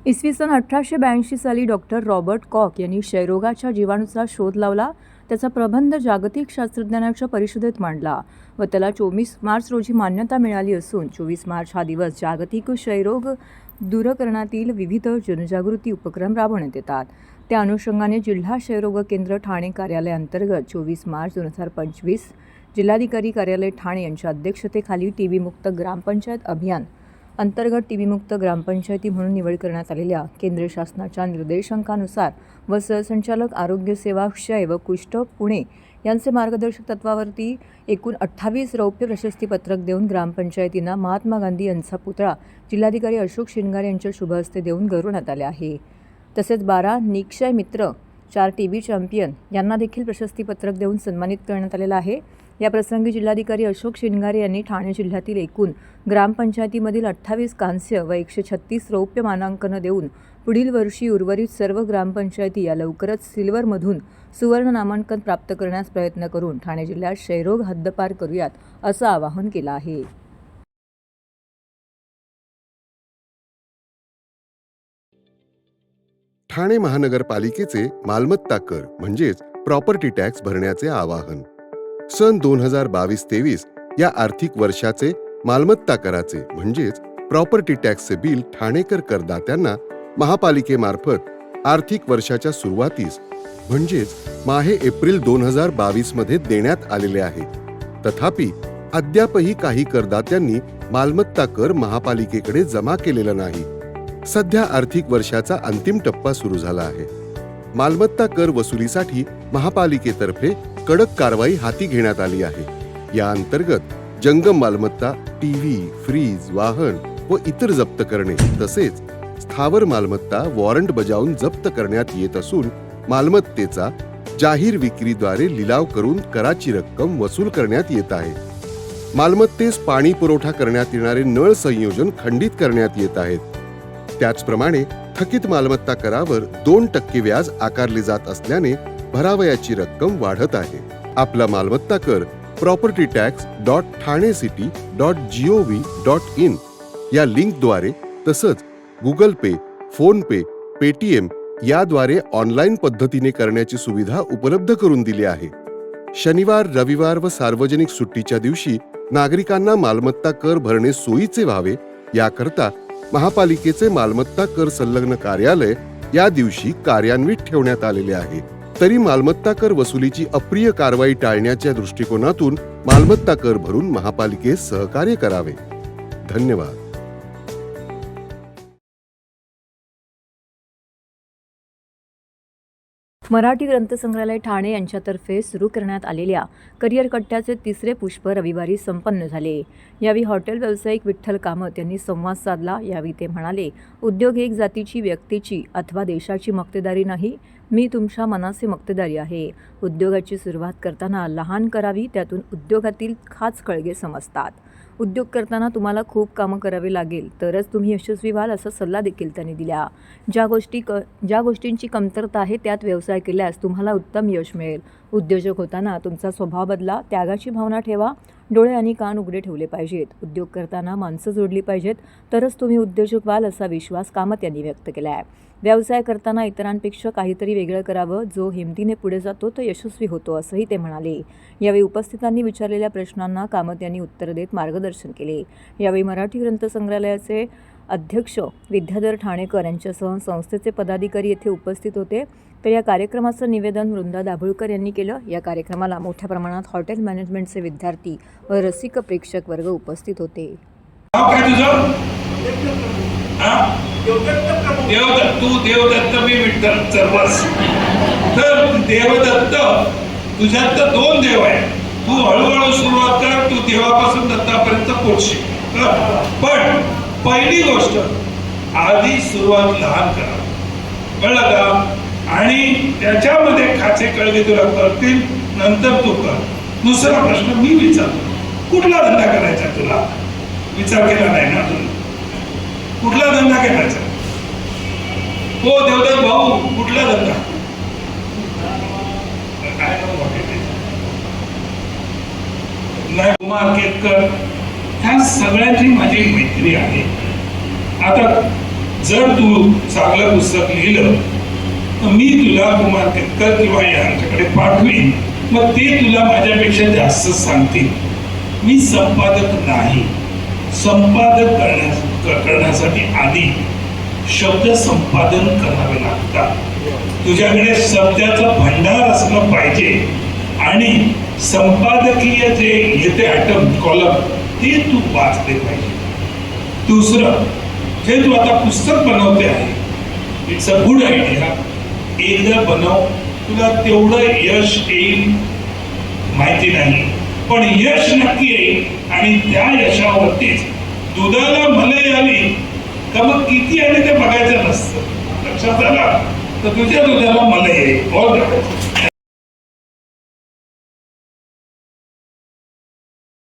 इसवी सन 1882 साली doctor Robert cock यांनी क्षयरोगाच्या जीवाणूचा शोध लावला. त्याचा प्रबंध जागतिक शास्त्रज्ञांच्या परिषदेत मांडला व त्याला 24 मार्च रोजी मान्यता मिळाली असून 24 मार्च हा दिवस जागतिक क्षयरोग दूर करण्यातील विविध जनजागृती उपक्रम राबवण्यात येतात. त्या अनुषंगाने जिल्हा क्षयरोग केंद्र ठाणे कार्यालय अंतर्गत 24 मार्च 2025 जिल्हाधिकारी कार्यालय ठाणे यांच्या अध्यक्षतेखाली टीबी मुक्त ग्रामपंचायत अभियान अंतर्गत टीबी मुक्त ग्रामपंचायती म्हणून निवड करण्यात आलेल्या केंद्र शासनाच्या निर्देशांकानुसार व सहसंचालक आरोग्य सेवा क्षय व कुष्ठ पुणे यांचे मार्गदर्शक तत्वावरती एकूण 28 रौप्य प्रशस्तीपत्रक देऊन ग्रामपंचायतींना महात्मा गांधी यांचा पुतळा जिल्हाधिकारी अशोक शिंगारे यांच्या शुभ हस्ते देऊन गौरवण्यात आले आहे. तसेच 12 निक्षय मित्र 4 टीबी चॅम्पियन यांना देखील प्रशस्तीपत्रक देऊन सन्मानित करण्यात आलेलं आहे. या प्रसंगी जिल्हाधिकारी अशोक शिंगारे यांनी ठाणे जिल्ह्यातील एकूण ग्रामपंचायतीमधील 28 कांस्य व 136 रौप्य मानांकन देऊन पुढील वर्षी उर्वरित सर्व ग्रामपंचायती या लवकरच सिल्वरमधून सुवर्ण नामांकन प्राप्त करण्यास प्रयत्न करून ठाणे जिल्ह्यात क्षयरोग हद्दपार करूयात असं आवाहन केलं आहे. ठाणे महानगरपालिकेचे मालमत्ता कर म्हणजेच प्रॉपर्टी टॅक्स भरण्याचे आवाहन. सन 2022-23 या आर्थिक वर्षाचे मालमत्ता कराचे म्हणजेच प्रॉपर्टी टॅक्सचे बिल ठाणेकर करदात्यांना महापालिकेमार्फत आर्थिक वर्षाच्या सुरुवातीस म्हणजेच माहे एप्रिल 2022 मध्ये देण्यात आलेले आहे. तथापि अद्यापही काही करदात्यांनी मालमत्ता कर महापालिकेकडे जमा केलेला नाही. सध्या आर्थिक वर्षाचा अंतिम टप्पा सुरू झाला आहे. मालमत्ता कर वसुलीसाठी महापालिकेतर्फे कडक कारवाई हाती घेण्यात आली आहे. या अंतर्गत जंगम मालमत्ता, टीव्ही, फ्रीज, वाहन व इतर जप्त करणे तसेच स्थावर मालमत्ता वॉरंट बजावून जप्त करण्यात येत असून मालमत्तेचा जाहीर विक्रीद्वारे लिलाव करून कराची रक्कम वसूल करण्यात येत आहे. मालमत्तेस पाणी पुरवठा करण्यात येणारे नळ संयोजन खंडित करण्यात येत आहेत. त्याचप्रमाणे थकीत मालमत्ता करावर 2% व्याज आकारले जात असल्याने भरावयाची रक्कम वाढत आहे. आपला मालमत्ता कर propertytax.thanecity.gov.in या लिंकद्वारे तसंच गुगल पे, फोन पे, पेटीएम याद्वारे ऑनलाईन पद्धतीने करण्याची सुविधा उपलब्ध करून दिली आहे. शनिवार, रविवार व सार्वजनिक सुट्टीच्या दिवशी नागरिकांना मालमत्ता कर भरणे सोयीचे व्हावे याकरता महापालिकेचे मालमत्ता कर संलग्न कार्यालय या दिवशी कार्यान्वित ठेवण्यात आलेले आहे. तरी मालमत्ता कर वसुलीची अप्रिय कारवाई टाळण्याच्या दृष्टिकोनातून मालमत्ता कर भरून महापालिकेस सहकार्य करावे. धन्यवाद. मराठी ग्रंथसंग्रहालय ठाणे यांच्यातर्फे सुरू करण्यात आलेल्या करिअर कट्ट्याचे 3रे पुष्प रविवारी संपन्न झाले. यावेळी हॉटेल व्यावसायिक विठ्ठल कामत यांनी संवाद साधला. यावेळी ते म्हणाले, उद्योग एक जातीची, व्यक्तीची अथवा देशाची मक्तेदारी नाही, मी तुमच्या मनाचे मक्तेदारी आहे. उद्योगाची सुरुवात करताना लहान करावी, त्यातून उद्योगातील खाच कळगे समजतात. उद्योग करताना तुम्हाला खूप कामं करावे लागेल तरच तुम्ही यशस्वी व्हाल असा सल्ला देखील त्यांनी दिला. ज्या गोष्टींची कमतरता आहे त्यात व्यवसाय केल्यास तुम्हाला उत्तम यश मिळेल. उद्योजक होताना तुमचा स्वभाव बदला, त्यागाची भावना ठेवा, डोळे आणि कान उघडे ठेवले पाहिजेत. उद्योग करताना माणसं जोडली पाहिजेत तरच तुम्ही उद्योजक व्हाल असा विश्वास कामत यांनी व्यक्त केला आहे. व्यवसाय करताना इतरांपेक्षा काहीतरी वेगळं करावं, जो हिमतीने पुढे जातो तो यशस्वी होतो असंही ते म्हणाले. यावेळी उपस्थितांनी विचारलेल्या प्रश्नांना कामत यांनी उत्तर देत मार्गदर्शन केले. यावेळी मराठी ग्रंथसंग्रहालयाचे अध्यक्ष विद्याधर ठाणेकर यांच्यासह संस्थेचे पदाधिकारी येथे उपस्थित होते. तर या कार्यक्रमाचं निवेदन वृंदा दाभोळकर यांनी केलं. या कार्यक्रमाला मोठ्या प्रमाणात हॉटेल मॅनेजमेंटचे विद्यार्थी व रसिक प्रेक्षक वर्ग उपस्थित होते. देवदत्त, तू देवदत्त, मी विठ्ठल चरवास. तर देवदत्त तुझ्यात तर 2 देव आहे. तू हळूहळू सुरुवात कर, तू देवापासून दत्तापर्यंत पोहोचशील. पण पहिली गोष्ट आधी सुरुवात लहान करा, कळलं का? आणि त्याच्यामध्ये खाचे कळगे तुला कळतील, नंतर तू कर. दुसरा प्रश्न मी विचारतो, कुठला धंदा करायचा तुला? विचार केला नाही ना तुम्ही? कुठला धंदा करायचा? हो देवदत्त भाऊ, कुठला धंदा? नाही मार्केट कर. ह्या सगळ्यांची माझी मैत्री आहे. आता जर तू चांगलं पुस्तक लिहिलं तर मी तुला कुमार केतकर किंवा यांच्याकडे पाठवीन, मग ते तुला माझ्यापेक्षा जास्त सांगतील. मी संपादक नाही. संपादक करण्यासाठी आधी शब्द संपादन करावे लागतात. तुझ्याकडे शब्दाचं भंडार असलं पाहिजे आणि संपादकीय जे येते आयटम कॉलम ते तू वाचले पाहिजे. दुसरं, जे तू आता पुस्तक बनवते आहे, इट्स अ गुड आयडिया. एकदा बनव, तुला तेवढं यश येईल माहिती नाही, पण यश नक्की येईल आणि त्या यशावरतीच दुधाला मलई आली का मग किती आली ते बघायचं नसतं. लक्षात आला तर तुझ्या दुधाला मलई येईल. All the best.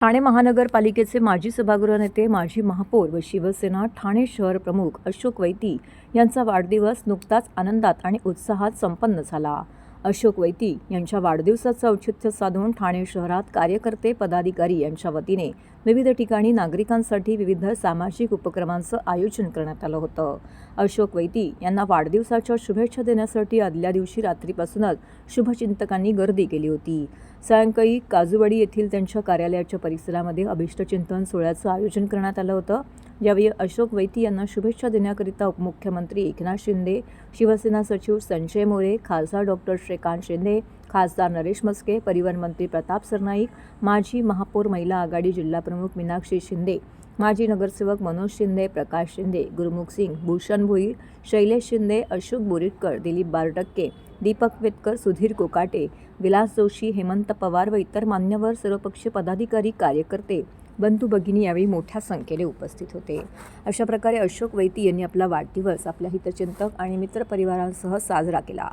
ठाणे महानगरपालिकेचे माजी सभागृह नेते, माजी महापौर व शिवसेना ठाणे शहर प्रमुख अशोक वैती यांचा वाढदिवस नुकताच आनंदात आणि उत्साहात संपन्न झाला. अशोक वैती यांच्या वाढदिवसाचं औचित्य साधून ठाणे शहरात कार्यकर्ते पदाधिकारी यांच्या वतीने विविध ठिकाणी नागरिकांसाठी विविध सामाजिक उपक्रमांचं आयोजन करण्यात आलं होतं. अशोक वैती यांना वाढदिवसाच्या शुभेच्छा देण्यासाठी आदल्या दिवशी रात्रीपासूनच शुभचिंतकांनी गर्दी केली होती. सायंकाळी काजूवाडी येथील त्यांच्या कार्यालयाच्या परिसरामध्ये अभिष्टचिंतन सोहळ्याचं आयोजन करण्यात आलं होतं. यावेळी अशोक वैती यांना शुभेच्छा देण्याकरिता उपमुख्यमंत्री एकनाथ शिंदे, शिवसेना सचिव संजय मोरे, खासदार डॉक्टर श्रीकांत शिंदे, खासदार नरेश म्हस्के, परिवहन मंत्री प्रताप सरनाईक, माजी महापौर महिला आघाडी जिल्हाप्रमुख मीनाक्षी शिंदे, माजी नगरसेवक मनोज शिंदे, प्रकाश शिंदे, गुरुमुख सिंग, भूषण भोईर, शैलेश शिंदे, अशोक बोरिटकर, दिलीप बारटक्के, दीपक वेतकर, सुधीर कोकाटे, विलास जोशी, हेमंत पवार व इतर मान्यवर सर्वपक्षीय पदाधिकारी, कार्यकर्ते, बंधू भगिनी यावेळी मोठ्या संख्येने उपस्थित होते. अशा प्रकारे अशोक वैती यांनी आपला वाढदिवस आपल्या हितचिंतक आणि मित्रपरिवारांसह साजरा केला.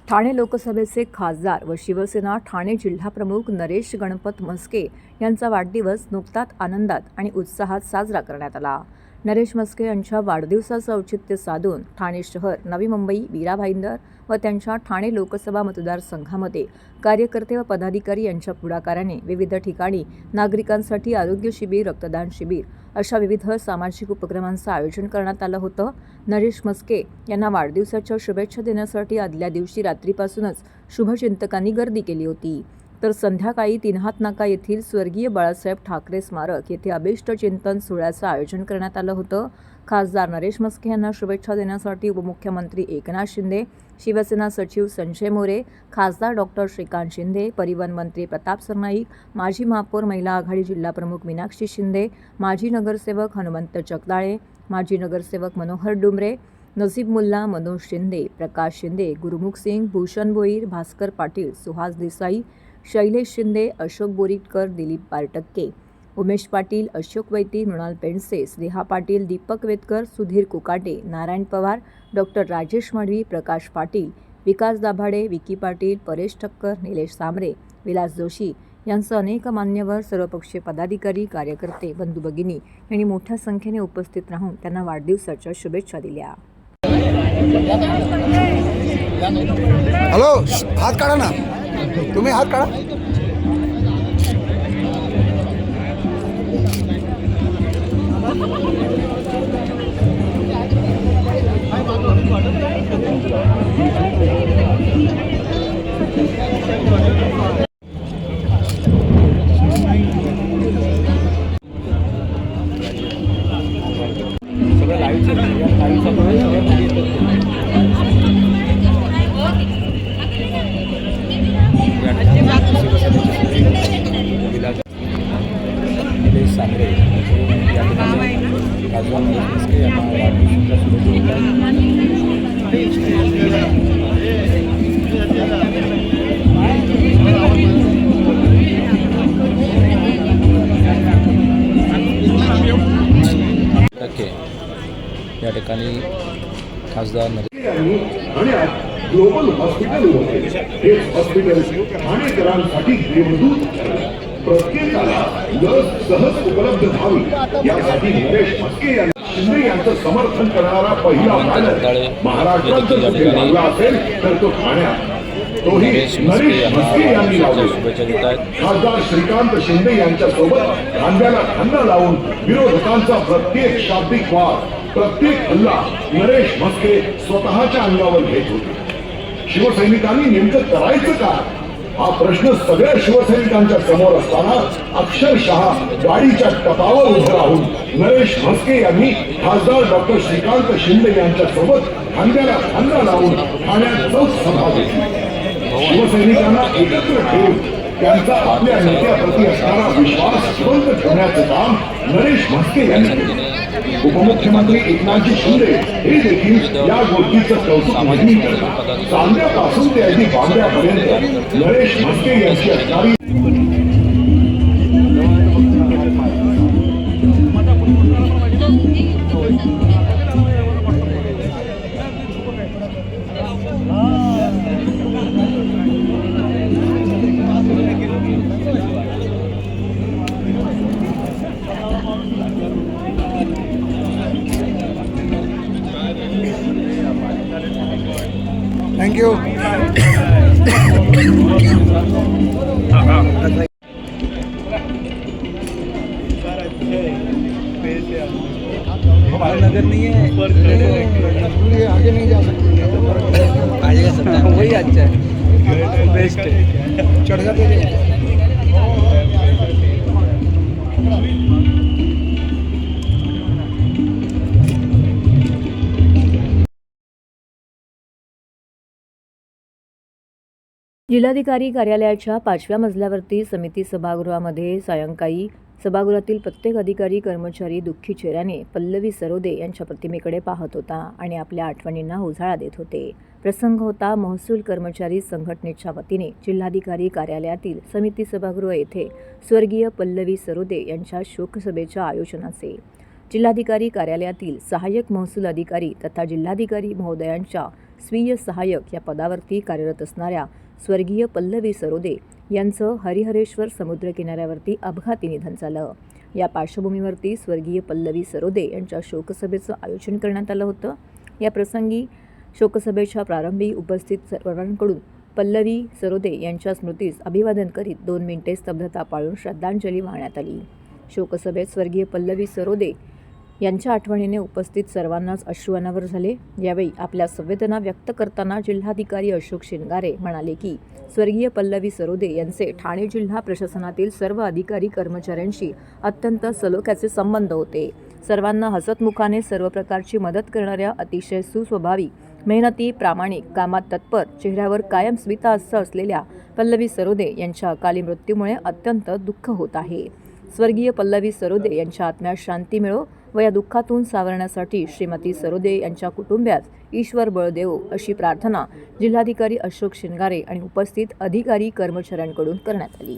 ठाणे लोकसभेचे खासदार व शिवसेना ठाणे जिल्हाप्रमुख नरेश गणपत म्हस्के यांचा वाढदिवस नुकताच आनंदात आणि उत्साहात साजरा करण्यात आला. नरेश म्हस्के यांच्या वाढदिवसाचं औचित्य साधून ठाणे शहर, नवी मुंबई, वीरा भाईंदर व त्यांच्या ठाणे लोकसभा मतदारसंघामध्ये कार्यकर्ते व पदाधिकारी यांच्या पुढाकाराने विविध ठिकाणी नागरिकांसाठी आरोग्य शिबिर, रक्तदान शिबिर अशा विविध सामाजिक उपक्रमांचं आयोजन करण्यात आलं होतं. नरेश म्हस्के यांना वाढदिवसाच्या शुभेच्छा देण्यासाठी आदल्या दिवशी रात्रीपासूनच शुभचिंतकांनी गर्दी केली होती. तर संध्याकाळी तीनहात नाका येथील स्वर्गीय बाळासाहेब ठाकरे स्मारक येथे अभिष्ट चिंतन सोहळ्याचं आयोजन करण्यात आलं होतं. खासदार नरेश म्हस्के यांना शुभेच्छा देण्यासाठी उपमुख्यमंत्री एकनाथ शिंदे, शिवसेना सचिव संजय मोरे, खासदार डॉक्टर श्रीकांत शिंदे, परिवहन मंत्री प्रताप सरनाईक, माजी महापौर महिला आघाडी जिल्हाप्रमुख मीनाक्षी शिंदे, माजी नगरसेवक हनुमंत जगदाळे, माजी नगरसेवक मनोहर डुमरे, नजीब मुल्ला, मनोज शिंदे, प्रकाश शिंदे, गुरुमुख सिंग, भूषण भोईर, भास्कर पाटील, सुहास देसाई, शैलेश शिंदे, अशोक बोरीटकर, दिलीप पारटक्के, उमेश पाटील, अशोक वैती, मृणाल पेंडसे, स्नेहा पाटील, दीपक वेदकर, सुधीर कुकाटे, नारायण पवार, डॉक्टर राजेश मढवी, प्रकाश पाटील, विकास दाभाडे, विकी पाटील, परेश ठक्कर, निलेश सांबरे, विलास जोशी यांसह अनेक मान्यवर, सर्वपक्षीय पदाधिकारी, कार्यकर्ते, बंधू भगिनी यांनी मोठ्या संख्येने उपस्थित राहून त्यांना वाढदिवसाच्या शुभेच्छा दिल्या. हॅलो, हात काढा ना, तुम्ही हात काढा. निलेश सांबरे या ठिकाणी खासदार नरेश म्हस्के यांना वाढदिवसाच्या शुभेच्छा टक्के या ठिकाणी खासदार ठाण्यात ग्लोबल हॉस्पिटल होते. हे हॉस्पिटल ठाणेकरांसाठी देवदूत ठरले. प्रत्येकाला लस सहज उपलब्ध व्हावी यासाठी नरेश म्हस्के शिंदे यांचं समर्थन करणारा पहिला बॅनर महाराष्ट्रात जर कुठे लागला असेल तर तो ठाण्यात. तोही नरेश म्हस्के यांनी लावला. खासदार श्रीकांत शिंदे यांच्या सोबत खांद्याला खांदा लावून विरोधकांचा प्रत्येक शाब्दिक वार, प्रत्येक हल्ला नरेश म्हस्के स्वतःच्या अंगावर घेत होते. शिवसैनिकांनी नेमकं करायचं का हा प्रश्न सगळ्या शिवसैनिकांच्या समोर असताना अक्षरशः गाडीच्या टपावर उभं राहून नरेश म्हस्के यांनी खासदार डॉक्टर श्रीकांत शिंदे यांच्या सोबत खांद्याला खांदा लावून ठाण्यात चौक सभा घेतली. शिवसैनिकांना एकत्र ठेवून त्यांचा आपल्या नेत्याप्रती असणारा विश्वास जिवंत ठेवण्याचं काम नरेश म्हस्के यांनी केलं. उपमुख्यमंत्री एकनाथजी शिंदे हे देखील या गोष्टीचं कौतुक नेहमी करतात. चांद्यापासून ते अगदी बांद्यापर्यंत नरेश म्हस्के यांची असणारी थँक्यू. नगर नहीं है, आगे नहीं जा सकते. आगे का सकता है, वही अच्छा है, बेस्ट है. चढ़ जाते थे. जिल्हाधिकारी कार्यालयाच्या 5व्या मजल्यावरती समिती सभागृहामध्ये सायंकाळी सभागृहातील प्रत्येक अधिकारी कर्मचारी दुःखी चेहऱ्याने पल्लवी सरोदे यांच्या प्रतिमेकडे पाहत होता आणि आपल्या आठवणींना उजाळा देत होते. प्रसंग होता महसूल कर्मचारी संघटनेच्या वतीने जिल्हाधिकारी कार्यालयातील समिती सभागृह येथे स्वर्गीय पल्लवी सरोदे यांच्या शोकसभेच्या आयोजनाचे. जिल्हाधिकारी कार्यालयातील सहाय्यक महसूल अधिकारी तथा जिल्हाधिकारी महोदयांच्या स्वीय सहाय्यक या पदावरती कार्यरत असणाऱ्या स्वर्गीय पल्लवी सरोदे यांचं हरिहरेश्वर समुद्र किनाऱ्यावरती अपघाती निधन झालं. या पार्श्वभूमीवरती स्वर्गीय पल्लवी सरोदे यांच्या शोकसभेचं आयोजन करण्यात आलं होतं. या प्रसंगी शोकसभेच्या प्रारंभी उपस्थित सर्वांकडून पल्लवी सरोदे यांच्या स्मृतीस अभिवादन करीत 2 मिनिटे स्तब्धता पाळून श्रद्धांजली वाहण्यात आली. शोकसभेत स्वर्गीय पल्लवी सरोदे यांच्या आठवणीने उपस्थित सर्वांनाच अश्रू अनावर झाले. यावेळी आपल्या संवेदना व्यक्त करताना जिल्हाधिकारी अशोक शिंगारे म्हणाले की स्वर्गीय पल्लवी सरोदे यांचे ठाणे जिल्हा प्रशासनातील सर्व अधिकारी कर्मचाऱ्यांशी अत्यंत सलोख्याचे संबंध होते. सर्वांना हसतमुखाने सर्व प्रकारची मदत करणाऱ्या अतिशय सुस्वभावी, मेहनती, प्रामाणिक, कामात तत्पर, चेहऱ्यावर कायम स्मितहास्य असलेल्या पल्लवी सरोदे यांच्या अकाली मृत्यूमुळे अत्यंत दुःख होत आहे. स्वर्गीय पल्लवी सरोदे यांच्या आत्म्यास शांती मिळो व या दुःखातून सावरण्यासाठी श्रीमती सरोदे यांच्या कुटुंबियास ईश्वर बळ देवो अशी प्रार्थना जिल्हाधिकारी अशोक शिंगारे आणि उपस्थित अधिकारी कर्मचाऱ्यांकडून करण्यात आली.